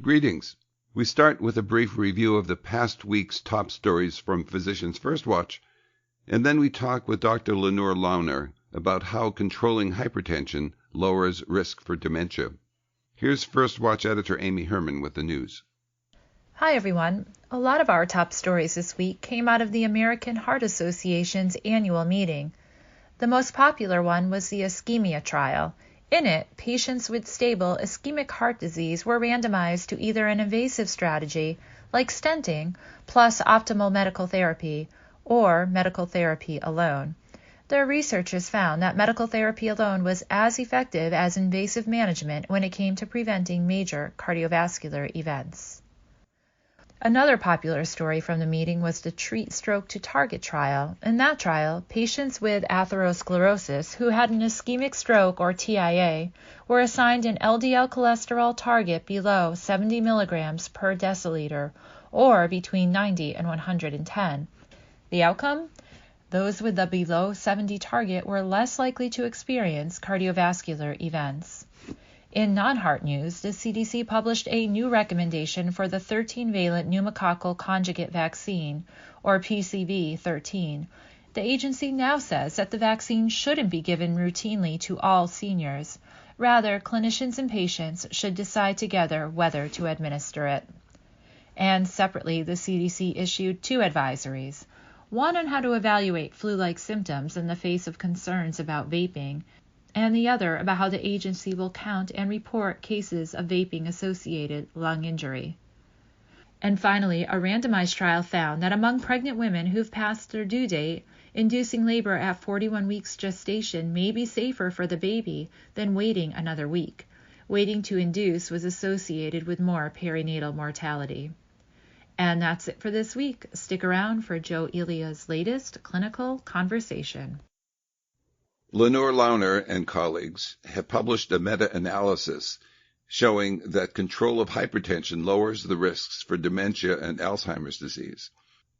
Greetings. We start with a brief review of the past week's top stories from Physicians First Watch, and then we talk with Dr. Lenore Launer about how controlling hypertension lowers risk for dementia. Here's First Watch editor Amy Herman with the news. Hi everyone. A lot of our top stories this week came out of the American Heart Association's annual meeting. The most popular one was the ischemia trial. In it, patients with stable ischemic heart disease were randomized to either an invasive strategy, like stenting, plus optimal medical therapy, or medical therapy alone. The researchers found that medical therapy alone was as effective as invasive management when it came to preventing major cardiovascular events. Another popular story from the meeting was the Treat Stroke to Target trial. In that trial, patients with atherosclerosis who had an ischemic stroke or TIA were assigned an LDL cholesterol target below 70 milligrams per deciliter, or between 90 and 110. The outcome? Those with the below 70 target were less likely to experience cardiovascular events. In non-heart news, the CDC published a new recommendation for the 13-valent pneumococcal conjugate vaccine, or PCV-13. The agency now says that the vaccine shouldn't be given routinely to all seniors. Rather, clinicians and patients should decide together whether to administer it. And separately, the CDC issued two advisories. One on how to evaluate flu-like symptoms in the face of concerns about vaping, and the other about how the agency will count and report cases of vaping-associated lung injury. And finally, a randomized trial found that among pregnant women who've passed their due date, inducing labor at 41 weeks gestation may be safer for the baby than waiting another week. Waiting to induce was associated with more perinatal mortality. And that's it for this week. Stick around for Joe Elia's latest clinical conversation. Lenore Launer and colleagues have published a meta-analysis showing that control of hypertension lowers the risks for dementia and Alzheimer's disease.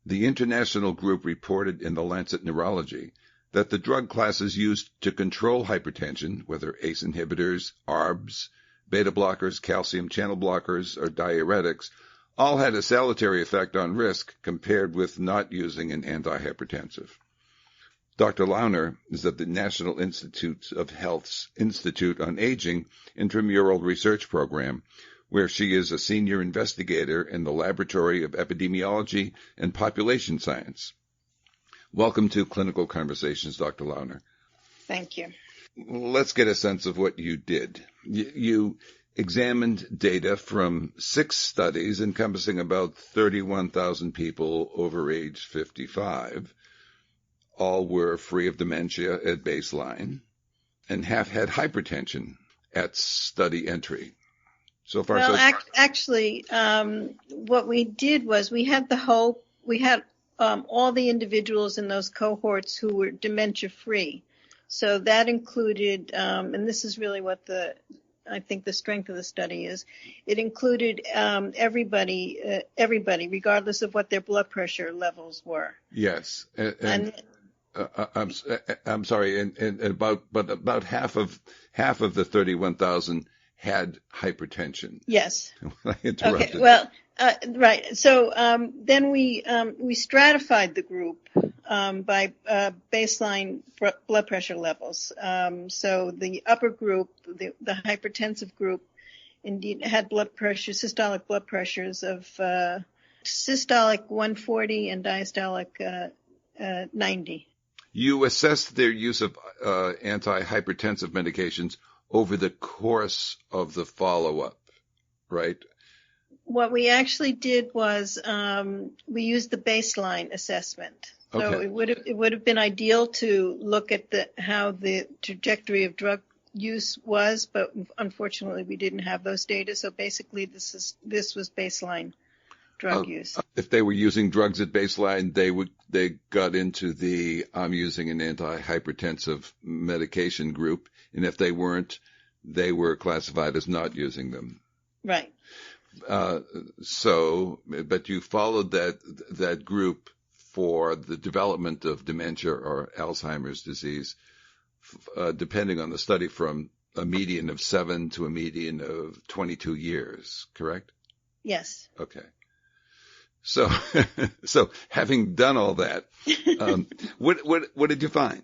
The international group reported in the Lancet Neurology that the drug classes used to control hypertension, whether ACE inhibitors, ARBs, beta blockers, calcium channel blockers, or diuretics, all had a salutary effect on risk compared with not using an antihypertensive. Dr. Launer is at the National Institutes of Health's Institute on Aging Intramural Research Program, where she is a senior investigator in the Laboratory of Epidemiology and Population Science. Welcome to Clinical Conversations, Dr. Launer. Thank you. Let's get a sense of what you did. You examined data from 6 studies encompassing about 31,000 people over age 55. All were free of dementia at baseline and have had hypertension at study entry. So far, actually, what we did was we had all the individuals in those cohorts who were dementia-free. So that included, and this is really what I think the strength of the study is. It included everybody, regardless of what their blood pressure levels were. Yes, I'm sorry, and about half of the 31,000 had hypertension. Yes. I interrupted. Okay. Well, right. So then we stratified the group by baseline blood pressure levels. So the upper group, the hypertensive group, indeed had systolic blood pressures of systolic 140 and diastolic 90. You assessed their use of antihypertensive medications over the course of the follow-up, right? What we actually did was we used the baseline assessment. So okay. It would have been ideal to look at how the trajectory of drug use was, but unfortunately we didn't have those data. So basically this was baseline drug use. If they were using drugs at baseline, they got into the I'm using an antihypertensive medication group, and if they weren't, they were classified as not using them. Right. But you followed that group for the development of dementia or Alzheimer's disease, depending on the study, from a median of 7 to a median of 22 years, correct? Yes. Okay. So, so having done all that, what did you find?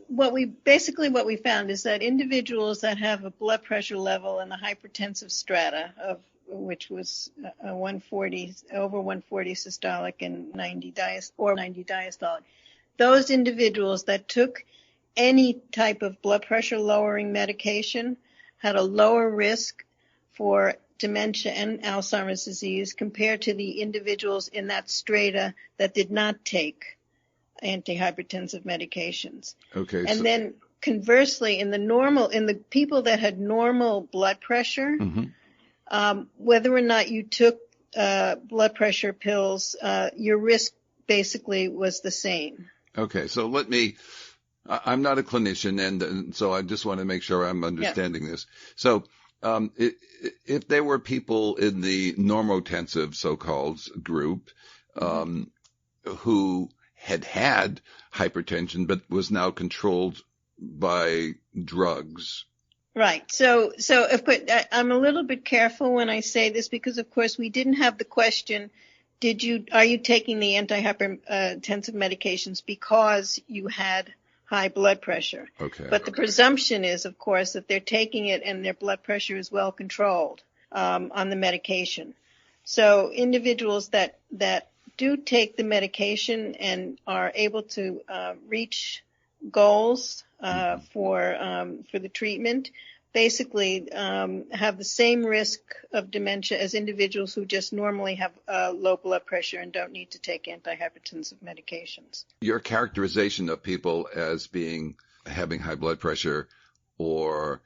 What we found is that individuals that have a blood pressure level in the hypertensive strata of which was 140 over 140 systolic and 90 diastolic, those individuals that took any type of blood pressure lowering medication had a lower risk for dementia and Alzheimer's disease compared to the individuals in that strata that did not take antihypertensive medications. Okay. And then conversely, in the people that had normal blood pressure, whether or not you took blood pressure pills, your risk basically was the same. Okay. So I'm not a clinician, and so I just want to make sure I'm understanding this. So, if there were people in the normotensive so-called group, who had hypertension but was now controlled by drugs. Right. So of course, I'm a little bit careful when I say this because, of course, we didn't have the question, are you taking the antihypertensive medications because you had high blood pressure? Okay. But the presumption is, of course, that they're taking it and their blood pressure is well controlled on the medication. So individuals that do take the medication and are able to reach goals for the treatment basically have the same risk of dementia as individuals who just normally have low blood pressure and don't need to take antihypertensive medications. Your characterization of people as having high blood pressure or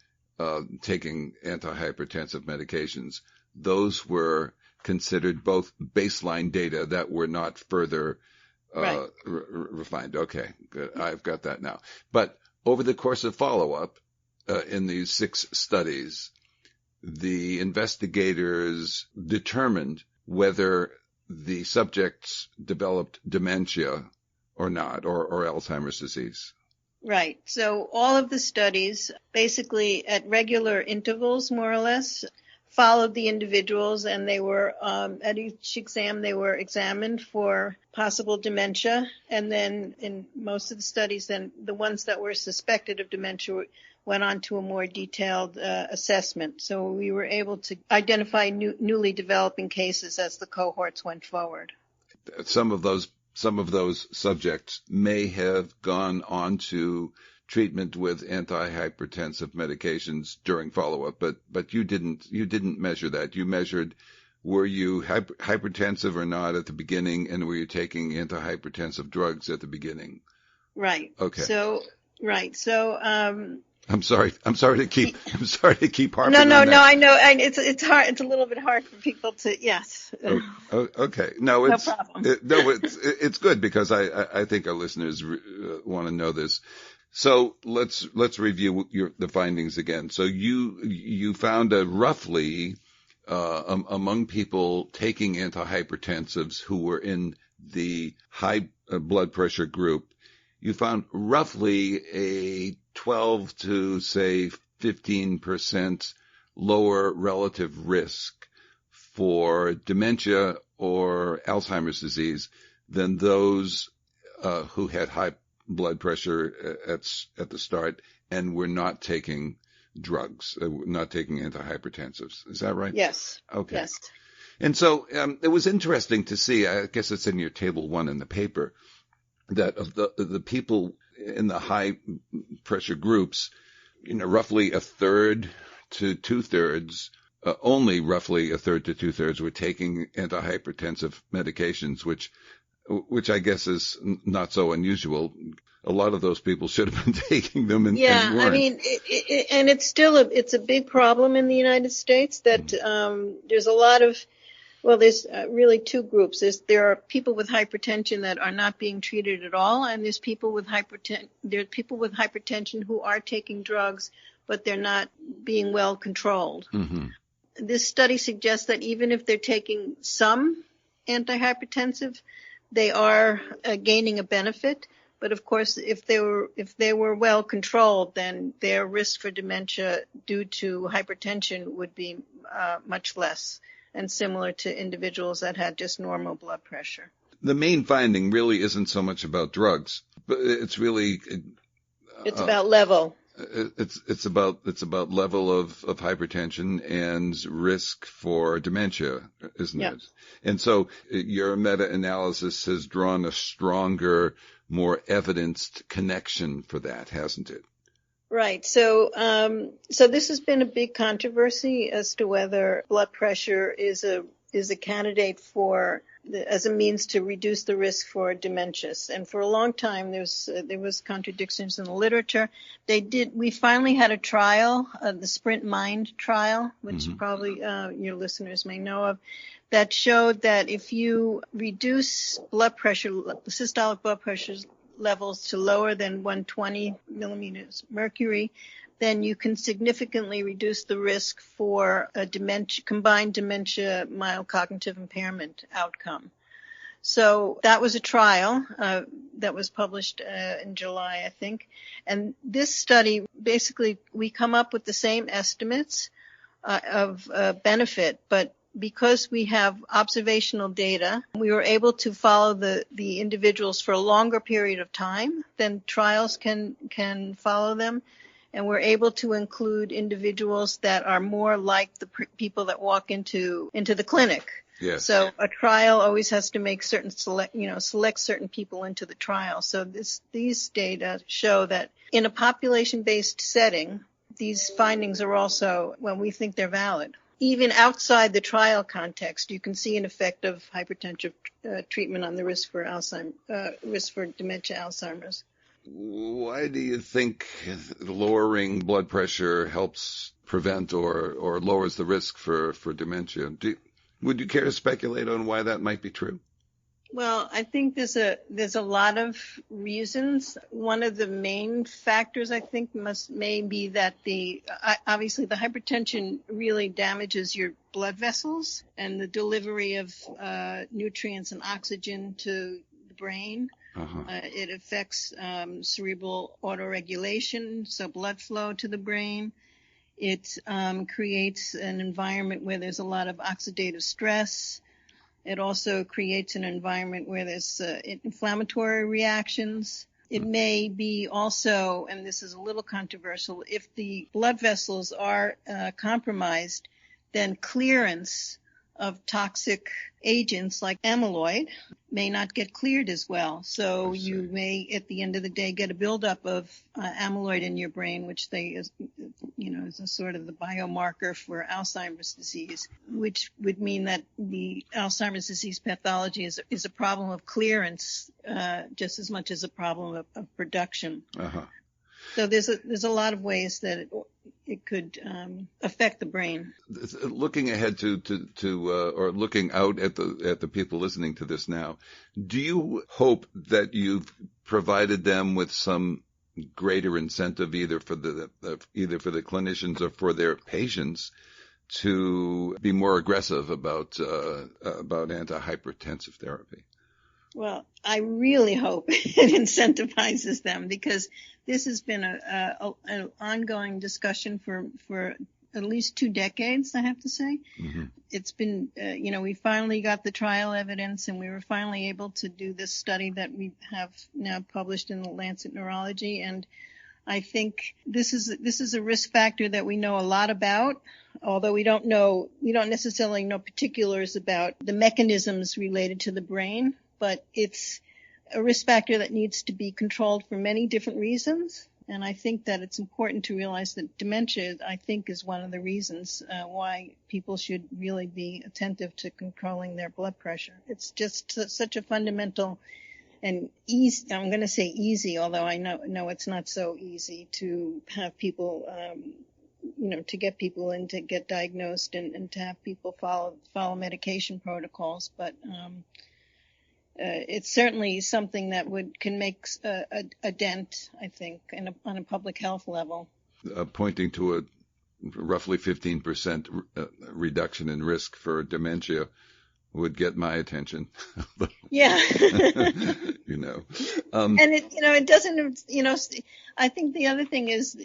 taking antihypertensive medications, those were considered both baseline data that were not further refined. Okay, good. I've got that now. But over the course of follow-up in these 6 studies, the investigators determined whether the subjects developed dementia or not, or Alzheimer's disease. Right. So all of the studies, basically at regular intervals, more or less, followed the individuals, and they were at each exam they were examined for possible dementia, and then in most of the studies, then the ones that were suspected of dementia went on to a more detailed assessment. So we were able to identify newly developing cases as the cohorts went forward. Some of those subjects may have gone on to treatment with antihypertensive medications during follow-up, but you didn't measure that. You measured, were you hypertensive or not at the beginning, and were you taking antihypertensive drugs at the beginning? Right. Okay. So I'm sorry to keep harping No, on that. I know. It's hard. It's a little bit hard for people to, yes. Okay. No, no problem. It's good because I think our listeners want to know this. So let's review the findings again. So you found a roughly among people taking antihypertensives who were in the high blood pressure group, you found roughly a 12 to say 15% lower relative risk for dementia or Alzheimer's disease than those who had high blood pressure at the start and were not taking drugs, not taking antihypertensives. Is that right? Yes. Okay. Yes. And so it was interesting to see, I guess it's in your table 1 in the paper, that of the people in the high pressure groups, roughly a third to 2/3, only roughly a third to 2/3 were taking antihypertensive medications, which I guess is not so unusual. A lot of those people should have been taking them and weren't. I mean, and it's a big problem in the United States that there's a lot of, there's really 2 groups. There are people with hypertension that are not being treated at all, and there's people with hypertension who are taking drugs, but they're not being well controlled. Mm-hmm. This study suggests that even if they're taking some antihypertensive, they are gaining a benefit. But of course, if they were well controlled, then their risk for dementia due to hypertension would be much less and similar to individuals that had just normal blood pressure. The main finding really isn't so much about drugs, but it's really it's about level. It's about level of hypertension and risk for dementia, isn't it? And so your meta-analysis has drawn a stronger, more evidenced connection for that, hasn't it? Right. So this has been a big controversy as to whether blood pressure is a candidate as a means to reduce the risk for dementias. And for a long time, there was contradictions in the literature. We finally had a trial, the Sprint Mind trial, which probably your listeners may know of, that showed that if you reduce blood pressure, systolic blood pressure levels to lower than 120 millimeters mercury, then you can significantly reduce the risk for a combined dementia mild cognitive impairment outcome. So that was a trial that was published in July, I think. And this study, basically, we come up with the same estimates of benefit, but because we have observational data, we were able to follow the individuals for a longer period of time than trials can follow them. And we're able to include individuals that are more like the people that walk into the clinic. Yes. So a trial always has to make select certain people into the trial. So these data show that in a population-based setting, these findings are also, well, we think they're valid. Even outside the trial context, you can see an effect of hypertensive treatment on the risk for dementia Alzheimer's. Why do you think lowering blood pressure helps prevent or lowers the risk for dementia? Would you care to speculate on why that might be true? Well, I think there's a lot of reasons. One of the main factors, I think, may be that obviously the hypertension really damages your blood vessels and the delivery of nutrients and oxygen to the brain. It affects cerebral autoregulation, so blood flow to the brain. It creates an environment where there's a lot of oxidative stress. It also creates an environment where there's inflammatory reactions. It may be also, and this is a little controversial, if the blood vessels are compromised, then clearance of toxic agents like amyloid may not get cleared as well. So you may, at the end of the day, get a buildup of amyloid in your brain, which is a sort of the biomarker for Alzheimer's disease, which would mean that the Alzheimer's disease pathology is a problem of clearance just as much as a problem of production. So there's a lot of ways that it could affect the brain. Looking ahead or looking out at the people listening to this now, do you hope that you've provided them with some greater incentive either for the clinicians or for their patients to be more aggressive about antihypertensive therapy? Well, I really hope it incentivizes them, because this has been an ongoing discussion for at least 2 decades, I have to say. It's been, we finally got the trial evidence, and we were finally able to do this study that we have now published in the Lancet Neurology. And I think this is a risk factor that we know a lot about, although we don't necessarily know particulars about the mechanisms related to the brain. But it's a risk factor that needs to be controlled for many different reasons. And I think that it's important to realize that dementia, I think, is one of the reasons why people should really be attentive to controlling their blood pressure. It's just such a fundamental and easy, I'm going to say easy, although I know it's not so easy to have people, to get people in to get diagnosed and to have people follow medication protocols. But it's certainly something that can make a dent, I think, on a public health level. Pointing to a roughly 15% reduction in risk for dementia would get my attention. Yeah. And it doesn't, I think the other thing is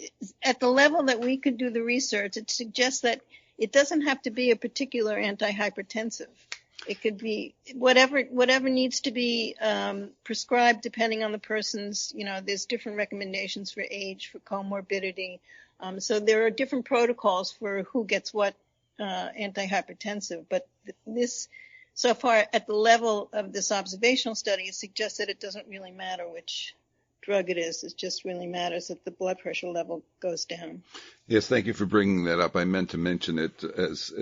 at the level that we could do the research, it suggests that it doesn't have to be a particular antihypertensive. It could be whatever needs to be prescribed depending on the person's, there's different recommendations for age, for comorbidity. So there are different protocols for who gets what antihypertensive. But this, so far at the level of this observational study, it suggests that it doesn't really matter which drug it is. It just really matters that the blood pressure level goes down. Yes, thank you for bringing that up. I meant to mention it as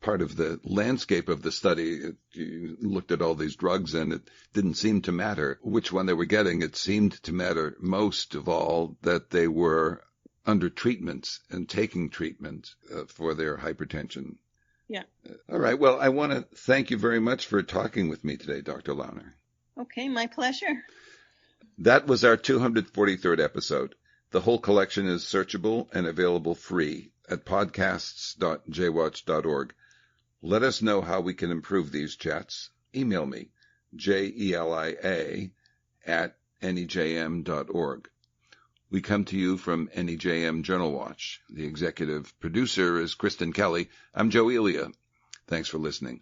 part of the landscape of the study. You looked at all these drugs, and it didn't seem to matter which one they were getting. It seemed to matter most of all that they were under treatments and taking treatment for their hypertension. Yeah. All right. Well, I want to thank you very much for talking with me today, Dr. Launer. Okay, my pleasure. That was our 243rd episode. The whole collection is searchable and available free at podcasts.jwatch.org. Let us know how we can improve these chats. Email me, jelia@nejm.org. We come to you from NEJM Journal Watch. The executive producer is Kristen Kelly. I'm Joe Elia. Thanks for listening.